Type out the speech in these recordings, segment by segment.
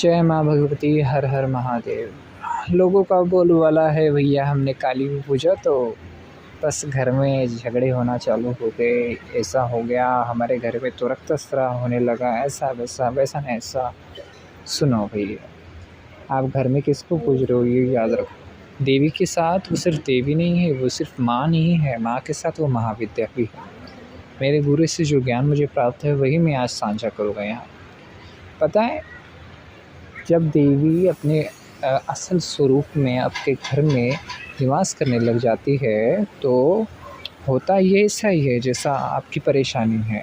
जय माँ भगवती, हर हर महादेव। लोगों का बोलबाला है भैया हमने काली भी पूजा तो बस घर में झगड़े होना चालू हो गए। ऐसा हो गया हमारे घर में तो रक्तस्राव होने लगा, ऐसा वैसा वैसा न ऐसा। सुनो भैया, आप घर में किसको पूज रहे हो ये याद रखो। देवी के साथ वो सिर्फ देवी नहीं है, वो सिर्फ माँ नहीं है, माँ के साथ वो महाविद्या भी है। मेरे गुरु से जो ज्ञान मुझे प्राप्त है वही मैं आज साझा करूँगा यहाँ। पता है, जब देवी अपने असल स्वरूप में आपके घर में निवास करने लग जाती है तो होता ये ऐसा ही है जैसा आपकी परेशानी है।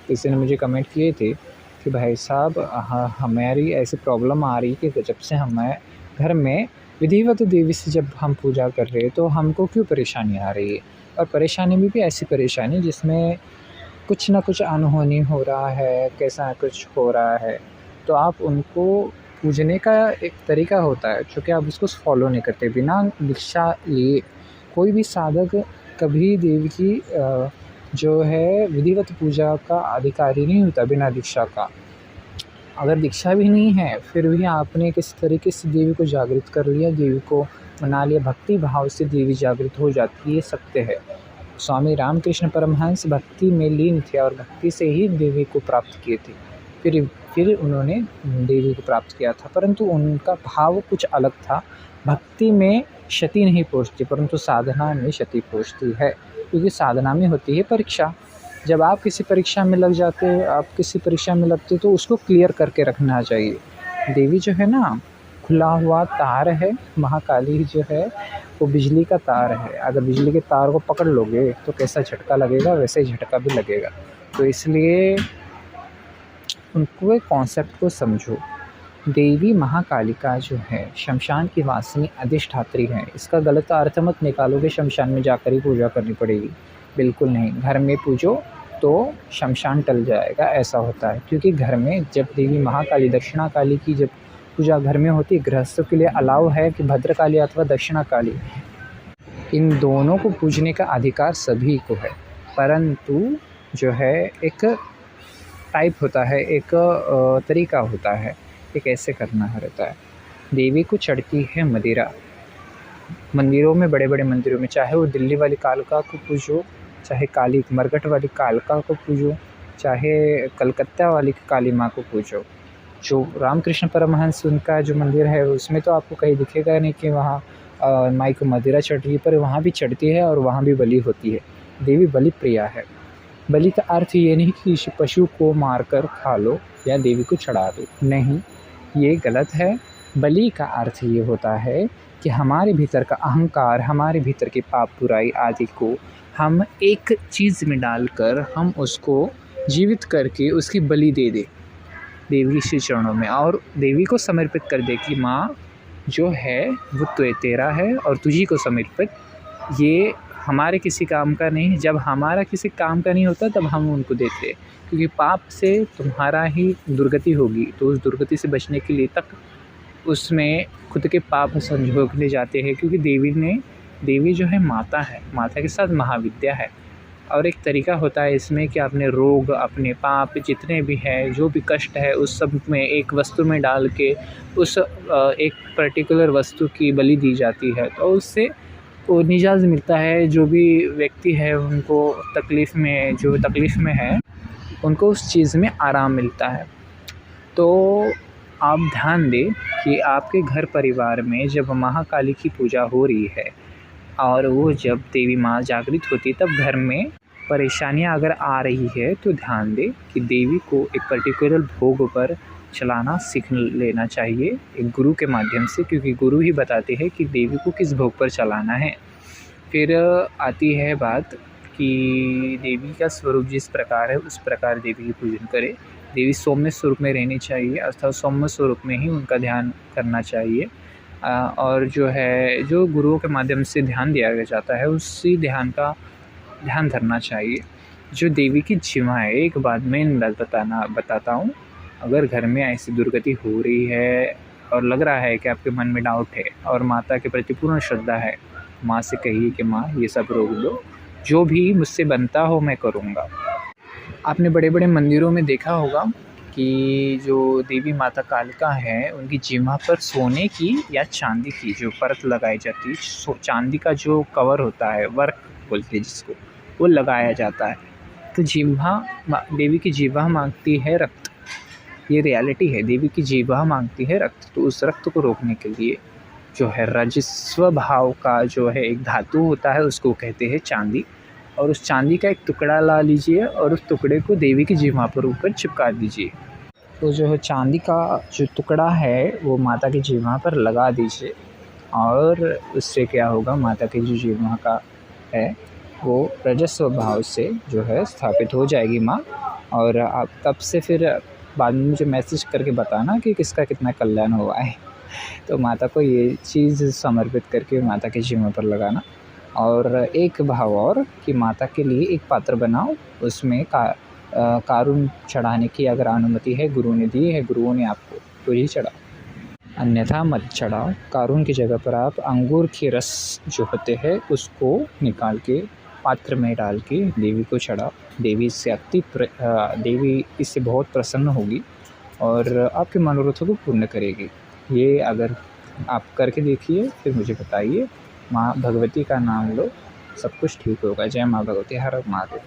किसी ने मुझे कमेंट किए थे कि भाई साहब हमारी ऐसी प्रॉब्लम आ रही है कि जब से हमें घर में विधिवत देवी से जब हम पूजा कर रहे हैं तो हमको क्यों परेशानी आ रही है। और परेशानी में भी ऐसी परेशानी जिसमें कुछ ना कुछ अनहोनी हो रहा है, कैसा कुछ हो रहा है। तो आप उनको पूजने का एक तरीका होता है जो कि आप उसको फॉलो नहीं करते। बिना दीक्षा लिए कोई भी साधक कभी देवी की जो है विधिवत पूजा का अधिकारी नहीं होता बिना दीक्षा का। अगर दीक्षा भी नहीं है फिर भी आपने किस तरीके से देवी को जागृत कर लिया, देवी को मना लिया, भक्ति भाव से देवी जागृत हो जाती है, ये सत्य है। स्वामी रामकृष्ण परमहंस भक्ति में लीन थे और भक्ति से ही देवी को प्राप्त किए थे। फिर उन्होंने देवी को प्राप्त किया था, परंतु उनका भाव कुछ अलग था। भक्ति में क्षति नहीं पहुँचती परंतु साधना में क्षति पहुँचती है, क्योंकि साधना में होती है परीक्षा। जब आप किसी परीक्षा में लग जाते हो, आप किसी परीक्षा में लगते तो उसको क्लियर करके रखना चाहिए। देवी जो है ना, खुला हुआ तार है। महाकाली जो है वो बिजली का तार है। अगर बिजली के तार को पकड़ लोगे तो कैसा झटका लगेगा, वैसे ही झटका भी लगेगा। तो इसलिए उनको एक कॉन्सेप्ट को समझो। देवी महाकालिका जो है शमशान की वासिनी अधिष्ठात्री है। इसका गलत अर्थ मत निकालोगे शमशान में जाकर ही पूजा करनी पड़ेगी, बिल्कुल नहीं। घर में पूजो तो शमशान टल जाएगा, ऐसा होता है। क्योंकि घर में जब देवी महाकाली दक्षिणा काली की जब पूजा घर में होती है, गृहस्थों के लिए अलाउ है कि भद्रकाली अथवा दक्षिणा काली, इन दोनों को पूजने का अधिकार सभी को है। परंतु जो है एक टाइप होता है, एक तरीका होता है, एक ऐसे करना रहता है। देवी को चढ़ती है मदिरा। मंदिरों में, बड़े बड़े मंदिरों में, चाहे वो दिल्ली वाली कालका को पूजो, चाहे काली मरघट वाली कालका को पूजो, चाहे कलकत्ता वाली काली माँ को पूजो। जो रामकृष्ण परमहंस उनका जो मंदिर है उसमें तो आपको कहीं दिखेगा नहीं कि वहाँ माई को मदिरा चढ़ रही है, पर वहाँ भी चढ़ती है और वहाँ भी बलि होती है। देवी बलि प्रिया है। बलि का अर्थ ये नहीं कि पशु को मारकर खा लो या देवी को चढ़ा दो, नहीं, ये गलत है। बलि का अर्थ ये होता है कि हमारे भीतर का अहंकार, हमारे भीतर की पाप बुराई आदि को हम एक चीज़ में डालकर हम उसको जीवित करके उसकी बलि दे दे देवी के चरणों में, और देवी को समर्पित कर दे कि माँ जो है वो तेरा है और तुझी को समर्पित। ये हमारे किसी काम का नहीं। जब हमारा किसी काम का नहीं होता तब हम उनको देते हैं, क्योंकि पाप से तुम्हारा ही दुर्गति होगी। तो उस दुर्गति से बचने के लिए तक उसमें खुद के पाप संजोगने जाते हैं, क्योंकि देवी जो है माता है, माता के साथ महाविद्या है। और एक तरीका होता है इसमें कि अपने रोग, अपने पाप जितने भी हैं, जो भी कष्ट है, उस सब में एक वस्तु में डाल के उस एक पर्टिकुलर वस्तु की बलि दी जाती है। तो उससे वो निजात मिलता है। जो भी व्यक्ति है उनको जो तकलीफ़ में है उनको उस चीज़ में आराम मिलता है। तो आप ध्यान दें कि आपके घर परिवार में जब महाकाली की पूजा हो रही है और वो जब देवी माँ जागृत होती है तब घर में परेशानियाँ अगर आ रही है तो ध्यान दें कि देवी को एक पर्टिकुलर भोग पर चलाना सीख लेना चाहिए एक गुरु के माध्यम से, क्योंकि गुरु ही बताते हैं कि देवी को किस भोग पर चलाना है। फिर आती है बात कि देवी का स्वरूप जिस प्रकार है उस प्रकार देवी की पूजन करें। देवी सौम्य स्वरूप में रहनी चाहिए, अर्थात सौम्य स्वरूप में ही उनका ध्यान करना चाहिए। और जो है जो गुरुओं के माध्यम से ध्यान दिया जाता है उसी ध्यान का ध्यान धरना चाहिए। जो देवी की जीवा है, एक बात मैं बताता हूँ, अगर घर में ऐसी दुर्गति हो रही है और लग रहा है कि आपके मन में डाउट है और माता के प्रति पूर्ण श्रद्धा है, माँ से कहिए कि माँ ये सब रोक दो, जो भी मुझसे बनता हो मैं करूँगा। आपने बड़े बड़े मंदिरों में देखा होगा कि जो देवी माता कालिका है उनकी जिह्वा पर सोने की या चांदी की जो परत लगाई जाती है, चांदी का जो कवर होता है, वर्क बोलते हैं जिसको, वो लगाया जाता है। तो देवी की जिह्वा मांगती है रक्त, ये रियलिटी है। देवी की जिह्वा मांगती है रक्त, तो उस रक्त को रोकने के लिए जो है रजस्व भाव का जो है एक धातु होता है, उसको कहते हैं चांदी। और उस चांदी का एक टुकड़ा ला लीजिए और उस टुकड़े को देवी की जिह्वा पर ऊपर चिपका दीजिए। तो जो है चांदी का जो टुकड़ा है वो माता की जिह्वा पर लगा दीजिए, और उससे क्या होगा, माता की जो जिह्वा का है वो रजस्व भाव से जो है स्थापित हो जाएगी माँ। और आप तब से फिर बाद में मुझे मैसेज करके बताना कि किसका कितना कल्याण हुआ है। तो माता को ये चीज़ समर्पित करके माता के जिह्वा पर लगाना। और एक भाव और कि माता के लिए एक पात्र बनाओ, उसमें कारुण चढ़ाने की अगर अनुमति है, गुरु ने दी है, गुरुओं ने आपको, तो ही चढ़ाओ, अन्यथा मत चढ़ाओ। कारुण की जगह पर आप अंगूर के रस जो होते हैं उसको निकाल के पात्र में डाल के देवी को चढ़ाओ। देवी इससे बहुत प्रसन्न होगी और आपके मनोरथों को पूर्ण करेगी। ये अगर आप करके देखिए फिर मुझे बताइए। माँ भगवती का नाम लो, सब कुछ ठीक होगा। जय माँ भगवती, हर हर महादेव।